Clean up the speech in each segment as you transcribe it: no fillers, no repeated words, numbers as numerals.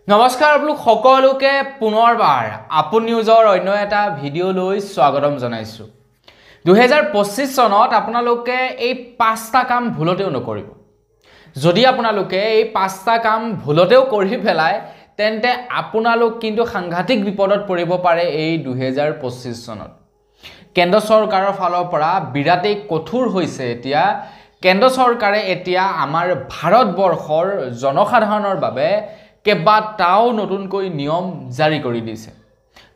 নমস্কাৰ আপোনালোক সকলোকে পুনৰবাৰ আপোন নিউজৰ অন্য এটা ভিডিঅ' লৈ স্বাগতম জনাইছো 2025 চনত আপোনালোকে এই পাঁচটা কাম ভুলতেও নকৰিব যদি আপোনালোকে এই পাঁচটা কাম ভুলতেও কৰি ফেলায় তেন্তে আপোনালোক কিন্তু সাংঘাতিক বিপদত পৰিব পাৰে এই 2025 চনত কেন্দ্ৰ চৰকাৰৰ ফালৰ পৰা বিৰাটেই কঠোৰ হৈছে এতিয়া কেন্দ্ৰ চৰকাৰে এতিয়া আমাৰ ভাৰতবৰ্ষৰ জনসাধাৰণৰ বাবে কেবাটাও নতুনকৈ নিয়ম জাৰি কৰি দিছে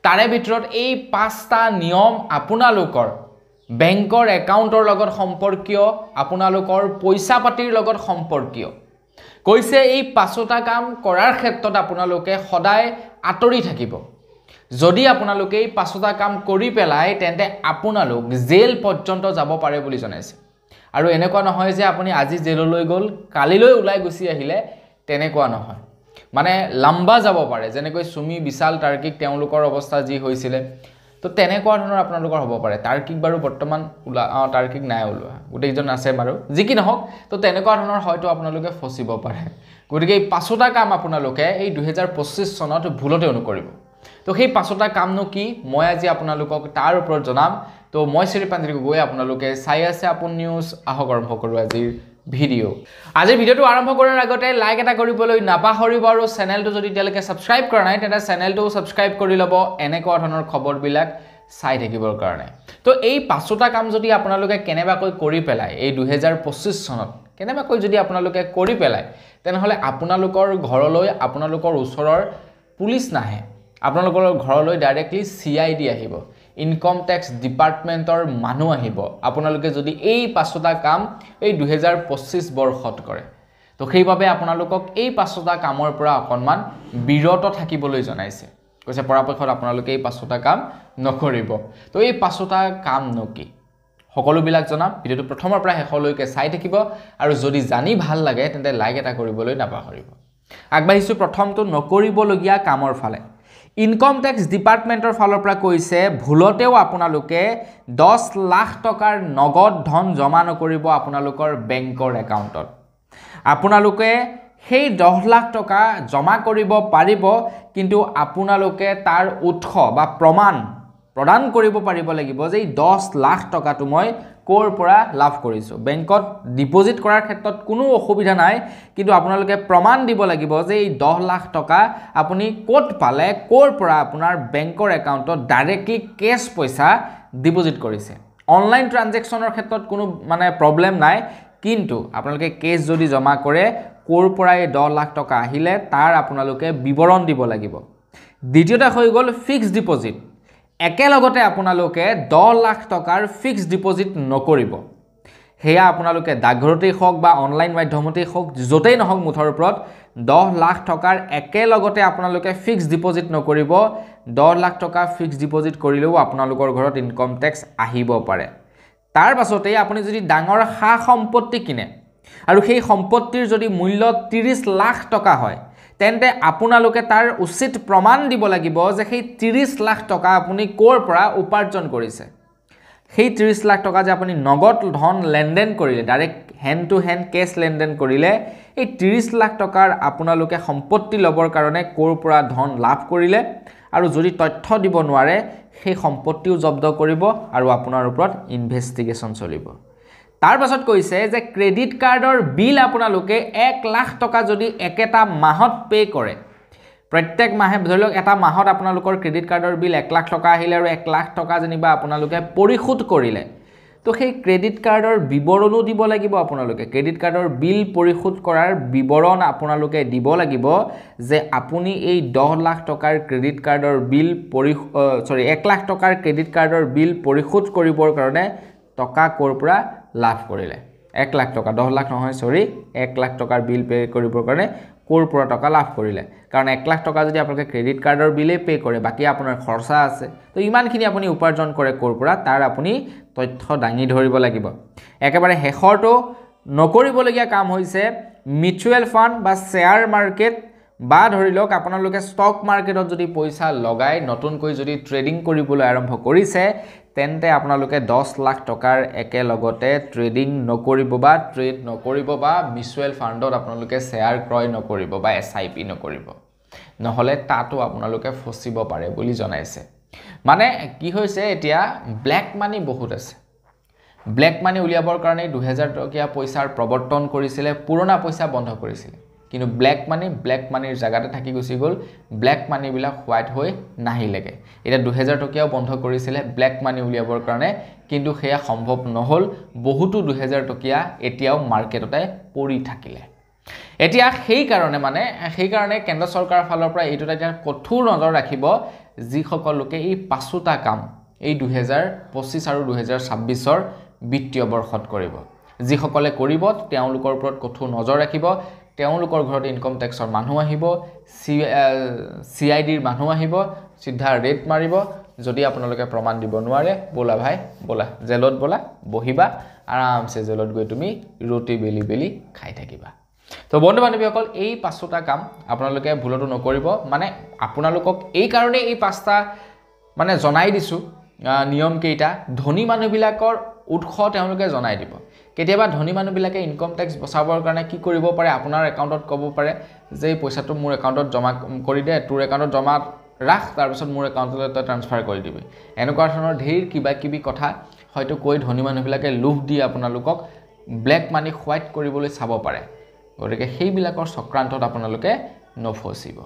তাৰে ভিতৰত এই পাঁচটা নিয়ম আপোনালোকৰ বেংকৰ একাউণ্টৰ লগত সম্পৰ্কীয় আপোনালোকৰ পইচা পাতিৰ লগত সম্পৰ্কীয় কৈছে এই পাঁচটা কাম কৰাৰ ক্ষেত্ৰত আপোনালোকে সদায় আতৰি থাকিব যদি আপোনালোকে এই পাঁচটা কাম কৰি পেলায় তেন্তে আপোনালোক জেল পৰ্যন্ত যাব পাৰে বুলি জনাইছে আৰু এনেকুৱা নহয় যে আপুনি আজি জেললৈ গ'ল কালিলৈ ওলাই গুচি আহিলে তেনেকুৱা নহয় মানে লম্বা যাব পাৰে যেনেকৈ সুমি বিশাল তাৰ্কিক তেওঁলোকৰ অৱস্থা যি হৈছিল তো তেনেকুৱা ধৰণৰ আপোনালোকৰ হ'ব পাৰে তাৰ্কিক বাৰু বৰ্তমান তাৰ্কিক নাই ওলোৱা গোটেইজন আছে বাৰু যি কি নহওক তো তেনেকুৱা ধৰণৰ হয়তো আপোনালোকে ফচিব পাৰে গতিকে এই পাঁচটা কাম আপোনালোকে এই 2025 চনত ভুলতেও নকৰিব তো সেই পাঁচটা কামনো কি মই আজি আপোনালোকক তাৰ ওপৰত জনাম তো মই শ্ৰীপাঞ্জলি গৈ আপোনালোকে চাই আছে আপোন নিউজ আহক আৰম্ভ কৰোঁ আজিৰ ভিডিঅ' আজিৰ ভিডিঅ'টো আৰম্ভ কৰাৰ আগতে লাইক এটা কৰিবলৈ নাপাহৰিব আৰু চেনেলটো যদি এতিয়ালৈকে ছাবস্ক্ৰাইব কৰা নাই তেন্তে চেনেলটো ছাবস্ক্ৰাইব কৰি ল'ব এনেকুৱা ধৰণৰ খবৰবিলাক চাই থাকিবৰ কাৰণে তো এই পাঁচটা কাম যদি আপোনালোকে কেনেবাকৈ কৰি পেলায় এই 2025 চনত কেনেবাকৈ যদি আপোনালোকে কৰি পেলায় তেনেহ'লে আপোনালোকৰ ঘৰলৈ আপোনালোকৰ ওচৰৰ পুলিচ নাহে আপোনালোকৰ ঘৰলৈ ডাইৰেক্টলি CID আহিব ইনকম টেক্স ডিপাৰ্টমেণ্টৰ মানুহ আহিব আপোনালোকে যদি এই পাঁচটা কাম এই 2025 বৰ্ষত কৰে তো সেইভাবে আপোনালোকক এই পাঁচটা কামৰ পৰা অকণমান বিৰত থাকিবলৈ জনাইছে কৈছে পৰাপক্ষত আপোনালোকে এই পাঁচটা কাম নকৰিব তো এই পাঁচটা কাম নকি সকলোবিলাক জনাম ভিডিঅ'টো প্ৰথমৰ পৰা শেষলৈকে চাই থাকিব আৰু যদি জানি ভাল লাগে তেন্তে লাইক এটা কৰিবলৈ নাপাহৰিব আগবাঢ়িছো প্ৰথমটো নকৰিবলগীয়া কামৰ ফালে ইনকম টেক্স ডিপাৰ্টমেণ্টৰ ফালৰ পৰা কৈছে ভুলতেও আপোনালোকে 10 লাখ টকাৰ নগদ ধন জমা নকৰিব আপোনালোকৰ বেংকৰ একাউণ্টত আপোনালোকে সেই 10 লাখ টকা জমা কৰিব পাৰিব কিন্তু আপোনালোকে তাৰ উৎস বা প্ৰদান কৰিব পাৰিব লাগিব যে 10 লাখ টকাটো মই কোৰ পৰা লাভ কৰিছো বেংকত ডিপোজিট কৰাৰ ক্ষেত্ৰত কোনো অসুবিধা নাই কিন্তু আপোনালোকে প্ৰমাণ দিব লাগিব যে এই 10 লাখ টকা আপুনি কোট পালে কোৰ পৰা আপোনাৰ বেংকৰ একাউণ্টত ডাইৰেক্টলি কেশ পইচা ডিপোজিট কৰিছে অনলাইন ট্ৰানজেকচনৰ ক্ষেত্ৰত কোনো মানে প্ৰবলেম নাই কিন্তু আপোনালোকে কেশ যদি জমা কৰে কোৰ পৰা এই 10 লাখ টকা আহিলে তাৰ আপোনালোকে বিৱৰণ দিব লাগিব দ্বিতীয়টা হৈ গ'ল ফিক্সড ডিপোজিট একেলগতে আপোনালোকে 10 লাখ টকাৰ ফিক্সড ডিপোজিট নকৰিব হেয়া আপোনালোকে ডাকঘৰতেই হওক বা অনলাইন মাধ্যমতেই হওক যতেই নহওক মুঠৰ ওপৰত 10 লাখ টকাৰ একেলগতে আপোনালোকে ফিক্সড ডিপোজিট নকৰিব 10 লাখ টকা ফিক্সড ডিপোজিট কৰিলেও আপোনালোকৰ ঘৰত ইনকম টেক্স আহিব পাৰে তাৰ পাছতেই আপুনি যদি ডাঙৰ সা সম্পত্তি কিনে আৰু সেই সম্পত্তিৰ যদি মূল্য 30 লাখ টকা হয় তেন্তে আপোনালোকে তাৰ উচিত প্ৰমাণ দিব লাগিব যে সেই 30 লাখ টকা আপুনি কোৰ পৰা উপাৰ্জন কৰিছে সেই 30 লাখ টকা যে আপুনি নগদ ধন লেনদেন কৰিলে ডাইৰেক্ট হেণ্ড টু হেণ্ড কেশ লেনদেন কৰিলে এই 30 লাখ টকাৰ আপোনালোকে সম্পত্তি লবৰ কাৰণে কোৰ পৰা ধন লাভ কৰিলে আৰু যদি তথ্য দিব নোৱাৰে সেই সম্পত্তিও জব্দ কৰিব আৰু আপোনাৰ ওপৰত ইনভেষ্টিগেশ্যন চলিব তাৰ পাছত কৈছে যে ক্ৰেডিট কাৰ্ডৰ বিল আপোনালোকে 1 লাখ টকা যদি একেটা মাহত পে কৰে প্ৰত্যেক মাহে ধৰি লওক এটা মাহত আপোনালোকৰ ক্ৰেডিট কাৰ্ডৰ বিল 1 লাখ টকা আহিলে আৰু 1 লাখ টকা যেনিবা আপোনালোকে পৰিশোধ কৰিলে তো সেই ক্ৰেডিট কাৰ্ডৰ বিৱৰণো দিব লাগিব আপোনালোকে ক্ৰেডিট কাৰ্ডৰ বিল পৰিশোধ কৰাৰ বিৱৰণ আপোনালোকে দিব লাগিব যে আপুনি এই 10 লাখ টকাৰ ক্ৰেডিট কাৰ্ডৰ বিল 1 লাখ টকাৰ ক্ৰেডিট কাৰ্ডৰ বিল পৰিশোধ কৰিবৰ কাৰণে টকা কোৰ পৰা লাভ কৰিলে 1 লাখ টকা 10 লাখ নহয় 1 লাখ টকাৰ বিল পে কৰিবৰ কাৰণে কোৰ পৰা টকা লাভ কৰিলে কাৰণ 1 লাখ টকা যদি আপোনালোকে ক্ৰেডিট কাৰ্ডৰ বিলে পে কৰে বাকি আপোনাৰ খৰচা আছে তো ইমানখিনি আপুনি উপাৰ্জন কৰে কোৰ পৰা তাৰ আপুনি তথ্য দাঙি ধৰিব লাগিব একেবাৰে হেখৰটো নকৰিবলগীয়া কাম হৈছে মিউচুৱেল ফাণ্ড বা শ্বেয়াৰ মাৰ্কেট বা ধৰি লওক আপোনালোকে ষ্টক মাৰ্কেটত যদি পইচা লগাই নতুনকৈ যদি ট্ৰেডিং কৰিবলৈ আৰম্ভ কৰিছে তেন্তে আপোনালোকে 10 লাখ টকাৰ একেলগতে ট্ৰেডিং নকৰিব বা ট্ৰেড নকৰিব বা মিউচুৱেল ফাণ্ডত আপোনালোকে শ্বেয়াৰ ক্ৰয় নকৰিব বা SIP নকৰিব নহলে তাতো আপোনালোকে ফচিব পাৰে বুলি জনাইছে মানে কি হৈছে এতিয়া ব্ল্যাক মানি বহুত আছে ব্ল্যাক মানি উলিয়াবৰ কাৰণে 2000 টকীয়া পইচাৰ প্ৰৱৰ্তন কৰিছিলে পুৰণা পইচা বন্ধ কৰিছিলে কিন্তু ব্ল্যাক মানিৰ জায়গাতে থাকি গুছি গল ব্ল্যাক মানি বিলাক হোৱাইট হৈ নাহিলেগে এটা 2000 টকীয়াও বন্ধ কৰিছিলে ব্ল্যাক মানি উলিয়াবৰ কাৰণে কিন্তু হেয়া সম্ভৱ নহল বহুতো 2000 টকীয়া এতিয়াও মাৰ্কেটতে পৰি থাকিলে এতিয়া সেই কাৰণে কেন্দ্ৰ চৰকাৰৰ ফালৰ পৰা এইটো এটা কঠোৰ নজৰ ৰাখিব যি সকল লোকে এই পাঁচটা কাম এই 2025 আৰু 2026 ৰ বিত্তীয় বৰ্ষত কৰিব যি সকলে কৰিব তেওঁলোকৰ ওপৰত কঠোৰ নজৰ ৰাখিব তেওঁলোকৰ ঘৰত ইনকাম ট্যাক্সৰ মানুহ আহিব সিআইডিৰ মানুহ আহিব সিধা ৰেট মাৰিব যদি আপোনালোকে প্ৰমাণ দিব নোৱাৰে বলা ভাই বলা জেলত বলা বহিবা আৰামছে জেলত গৈ তুমি ৰুটি বেলি খাই থাকিবা তো বন্ধু বান্ধৱীসকল এই পাঁচটা কাম আপোনালোকে ভুলতো নকৰিব মানে আপোনালোকক এই কাৰণে এই পাঁচটা মানে জনাই দিছো নিয়ম কেইটা ধনী মানুহবিলাকৰ উৎস তেওঁলোকে জনাই দিব কেতিয়াবা ধনী মানুহবিলাকে ইনকাম ট্যাক্স বচাবৰ কাৰণে কি কৰিব পাৰে আপোনাৰ একাউণ্টত ক'ব পাৰে যে এই পইচাটো মোৰ একাউণ্টত জমা কৰি দে তোৰ একাউণ্টত জমা ৰাখ তাৰ পিছত মোৰ একাউণ্টলৈ ট্ৰান্সফাৰ কৰি দিবি এনেকুৱা ধৰণৰ ঢেৰ কিবা কথা হয়তো কৈ ধনী মানুহবিলাকে লোভ দি আপোনালোকক ব্ল্যাক মানি হোৱাইট কৰিবলৈ চাব পাৰে গতিকে সেইবিলাকৰ চক্ৰান্তত আপোনালোকে নফচিব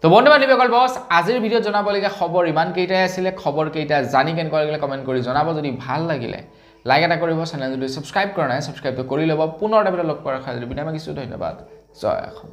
তো বন্ধু বান্ধৱীসকল বস আজিৰ ভিডিঅ'ত জনাবলগীয়া খবৰ ইমান কেইটাই আছিলে খবৰ কেইটা জানি কেনেকুৱা লাগিলে কমেন্ট কৰি জনাব যদি ভাল লাগিলে লাইক এটা কৰিব চেনেল যদি সাবস্ক্ৰাইব কৰা নাই সাবস্ক্ৰাইব কৰি ল'ব পুনৰ এটা ভিডিঅ' লগ কৰাৰ খালি বিনা মাগিছো ধন্যবাদ জয় অসম